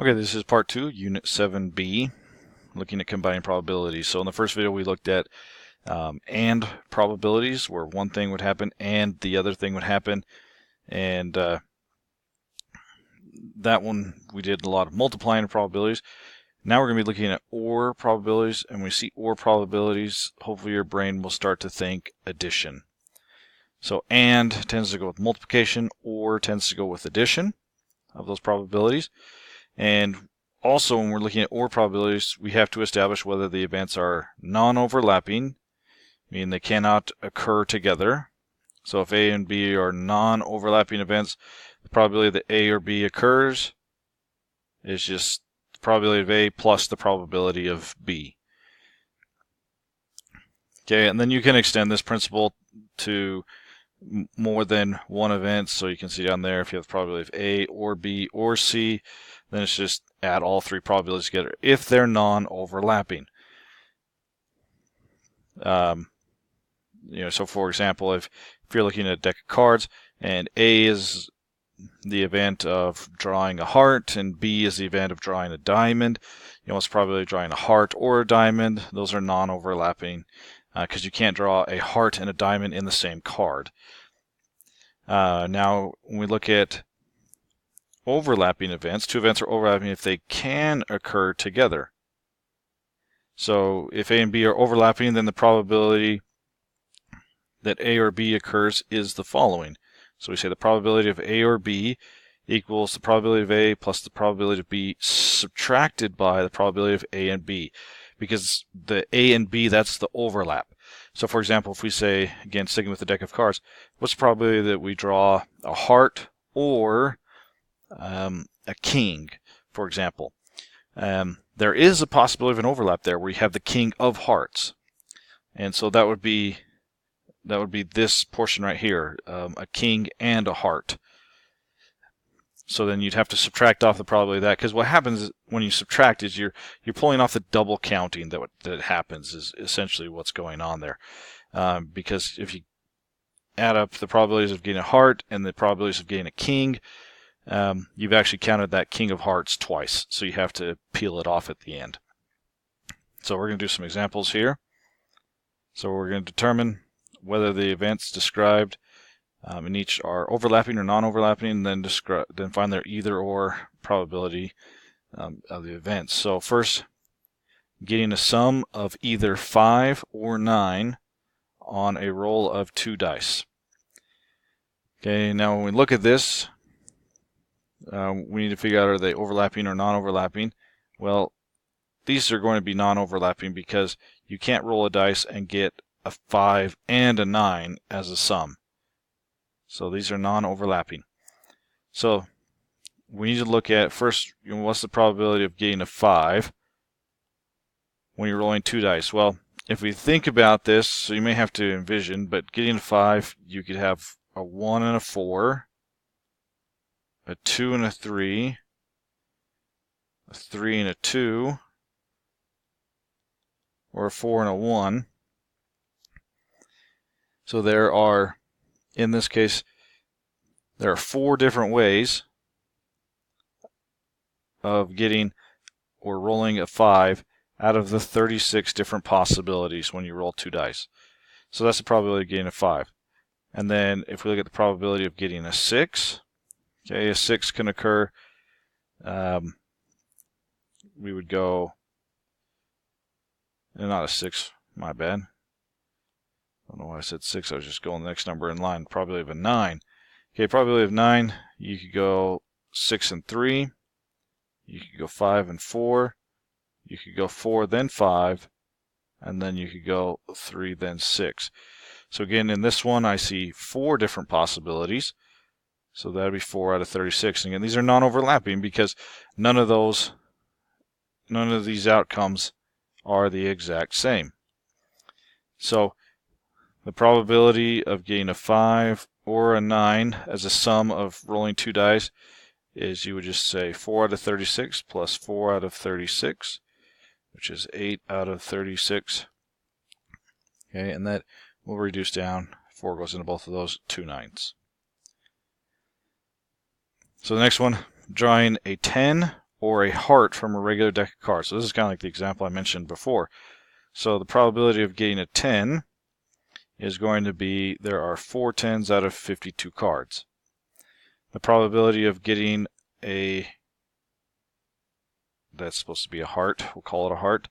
Okay, this is part 2, Unit 7b, looking at combining probabilities. So in the first video we looked at and probabilities, where one thing would happen and the other thing would happen. And that one we did a lot of multiplying of probabilities. Now we're going to be looking at OR probabilities, and when we see OR probabilities, hopefully your brain will start to think addition. So AND tends to go with multiplication, OR tends to go with addition of those probabilities. And also, when we're looking at OR probabilities, we have to establish whether the events are non-overlapping, meaning they cannot occur together. So if A and B are non-overlapping events, the probability that A or B occurs is just the probability of A plus the probability of B. Okay, and then you can extend this principle to more than one event. So you can see down there, if you have the probability of A or B or C, then it's just add all three probabilities together if they're non-overlapping. So for example, if you're looking at a deck of cards and A is the event of drawing a heart and B is the event of drawing a diamond, what's the probability of drawing a heart or a diamond? Those are non-overlapping because you can't draw a heart and a diamond in the same card. Now, when we look at overlapping events, two events are overlapping if they can occur together. So if A and B are overlapping, then the probability that A or B occurs is the following. So we say the probability of A or B equals the probability of A plus the probability of B subtracted by the probability of A and B, because the A and B, that's the overlap. So for example, if we say, again, sticking with the deck of cards, what's the probability that we draw a heart or a king, for example? There is a possibility of an overlap there where you have the king of hearts. And so that would be this portion right here, a king and a heart. So then you'd have to subtract off the probability of that, because what happens when you subtract is you're pulling off the double counting that happens, is essentially what's going on there. Because if you add up the probabilities of getting a heart and the probabilities of getting a king, you've actually counted that king of hearts twice, so you have to peel it off at the end. So we're going to do some examples here. So we're going to determine whether the events described in each are overlapping or non-overlapping, and then find their either-or probability of the events. So first, getting a sum of either 5 or 9 on a roll of 2 dice. Okay, now when we look at this, we need to figure out, are they overlapping or non-overlapping? Well, these are going to be non-overlapping because you can't roll a dice and get a 5 and a 9 as a sum. So these are non-overlapping. So we need to look at first, what's the probability of getting a 5 when you're rolling 2 dice? Well, if we think about this, so you may have to envision, but getting a 5, you could have a 1 and a 4, a 2 and a 3, a 3 and a 2, or a 4 and a 1. So there are, in this case, there are 4 different ways of getting or rolling a 5 out of the 36 different possibilities when you roll 2 dice. So that's the probability of getting a 5. And then if we look at the probability of getting a 6, okay, a 6 can occur. We would go, not a 6, my bad. I don't know why I said 6, I was just going the next number in line. Probability of a 9. Okay, probability of 9, you could go 6 and 3. You could go 5 and 4. You could go 4, then 5. And then you could go 3, then 6. So again, in this one, I see 4 different possibilities. So that would be 4 out of 36. And again, these are non-overlapping because none of these outcomes are the exact same. So the probability of getting a 5 or a 9 as a sum of rolling 2 dice is, you would just say 4 out of 36 plus 4 out of 36, which is 8 out of 36. Okay, and that will reduce down. 4 goes into both of those, 2 9s. So the next one, drawing a 10 or a heart from a regular deck of cards. So this is kind of like the example I mentioned before. So the probability of getting a 10 is going to be, there are 4 10s out of 52 cards. The probability of getting a, that's supposed to be a heart, we'll call it a heart.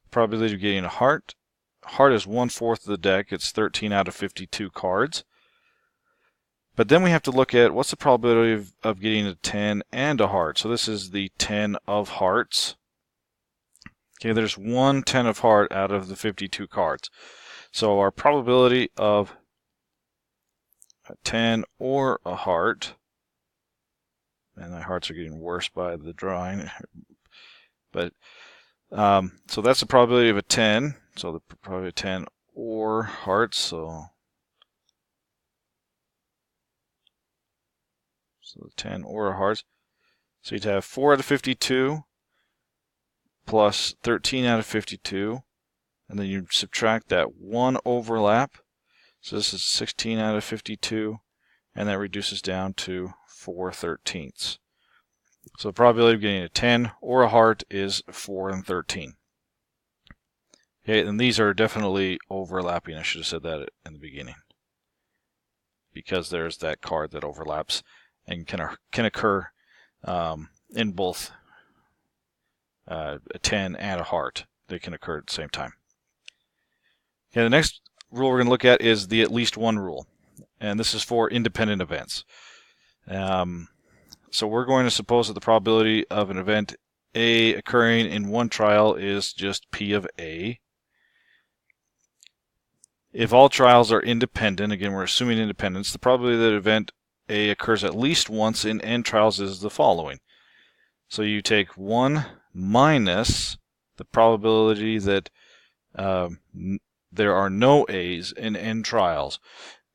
The probability of getting a heart is 1/4 of the deck. It's 13 out of 52 cards. But then we have to look at what's the probability of getting a 10 and a heart. So this is the 10 of hearts. Okay, there's 1 10 of heart out of the 52 cards. So our probability of a 10 or a heart, and my hearts are getting worse by the drawing, but so that's the probability of a 10. So the probability of 10 or hearts. So the 10 or hearts. So you'd have 4 out of 52 plus 13 out of 52. And then you subtract that 1 overlap. So this is 16 out of 52. And that reduces down to 4/13. So the probability of getting a 10 or a heart is 4 and 13. Okay, and these are definitely overlapping. I should have said that in the beginning, because there's that card that overlaps and can occur in both a 10 and a heart. They can occur at the same time. Okay, the next rule we're going to look at is the at least one rule, and this is for independent events. So we're going to suppose that the probability of an event A occurring in one trial is just P of A. If all trials are independent, again we're assuming independence, the probability that event A occurs at least once in n trials is the following. So you take 1 minus the probability that there are no A's in n trials,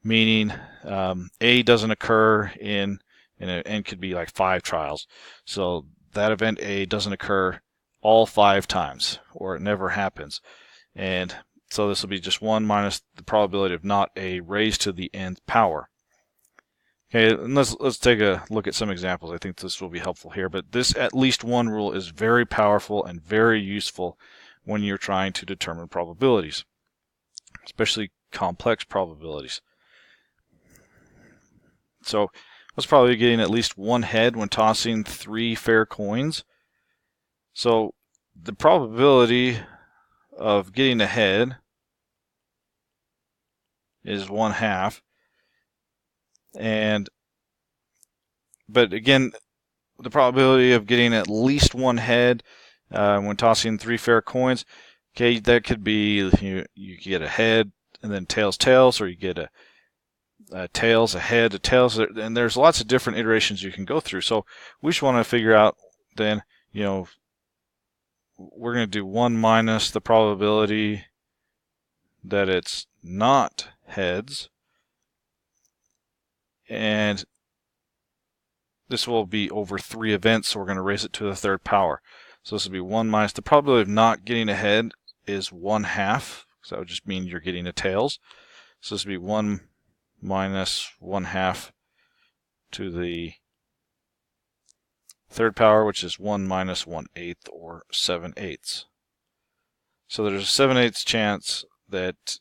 meaning A doesn't occur in n could be like 5 trials. So that event A doesn't occur all 5 times, or it never happens. And so this will be just 1 minus the probability of not A raised to the nth power. Okay, and let's take a look at some examples. I think this will be helpful here. But this at least one rule is very powerful and very useful when you're trying to determine probabilities, especially complex probabilities. So let's probably getting at least one head when tossing 3 fair coins. So the probability of getting a head is 1/2. But again, the probability of getting at least one head when tossing 3 fair coins, okay, that could be you get a head and then tails, tails, or you get a tails, a head, a tails, and there's lots of different iterations you can go through. So we just want to figure out then, we're going to do 1 minus the probability that it's not heads, and this will be over 3 events, so we're going to raise it to the 3rd power. So this will be 1 minus the probability of not getting a head is 1/2, so that would just mean you're getting a tails. So this would be 1 minus 1/2 to the 3rd power, which is 1 minus 1/8, or 7/8. So there's a 7/8 chance that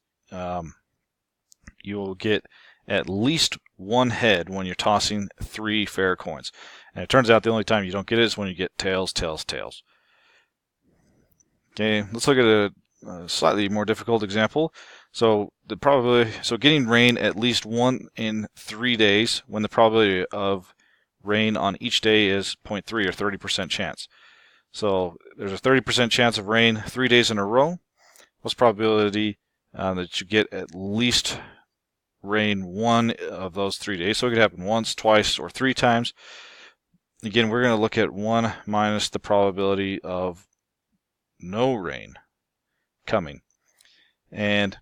you will get at least one head when you're tossing 3 fair coins. And it turns out the only time you don't get it is when you get tails, tails, tails. Okay, let's look at a slightly more difficult example. So getting rain at least 1 in 3 days when the probability of rain on each day is 0.3, or 30% chance. So there's a 30% chance of rain 3 days in a row. What's the probability that you get at least rain 1 of those 3 days? So it could happen once, twice, or 3 times. Again, we're going to look at 1 minus the probability of no rain coming. And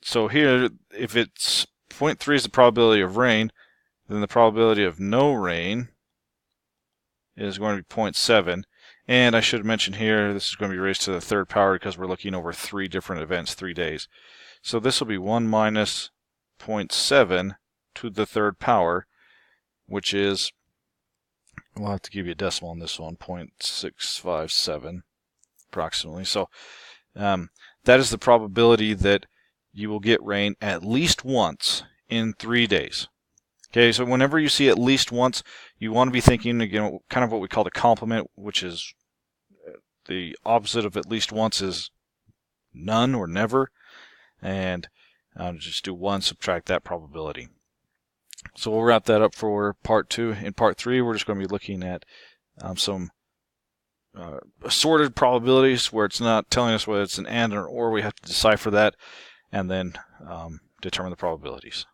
so here, if it's 0.3 is the probability of rain, then the probability of no rain is going to be 0.7. And I should mention here, this is going to be raised to the 3rd power because we're looking over 3 different events, 3 days. So this will be 1 minus 0.7 to the 3rd power, which is we'll have to give you a decimal on this one, 0.657 approximately. So that is the probability that you will get rain at least once in 3 days. Okay, so whenever you see at least once, you want to be thinking, again, kind of what we call the complement, which is the opposite of at least once is none or never. And just do 1, subtract that probability. So we'll wrap that up for part 2. In part 3, we're just going to be looking at some assorted probabilities where it's not telling us whether it's an and or an or. We have to decipher that and then determine the probabilities.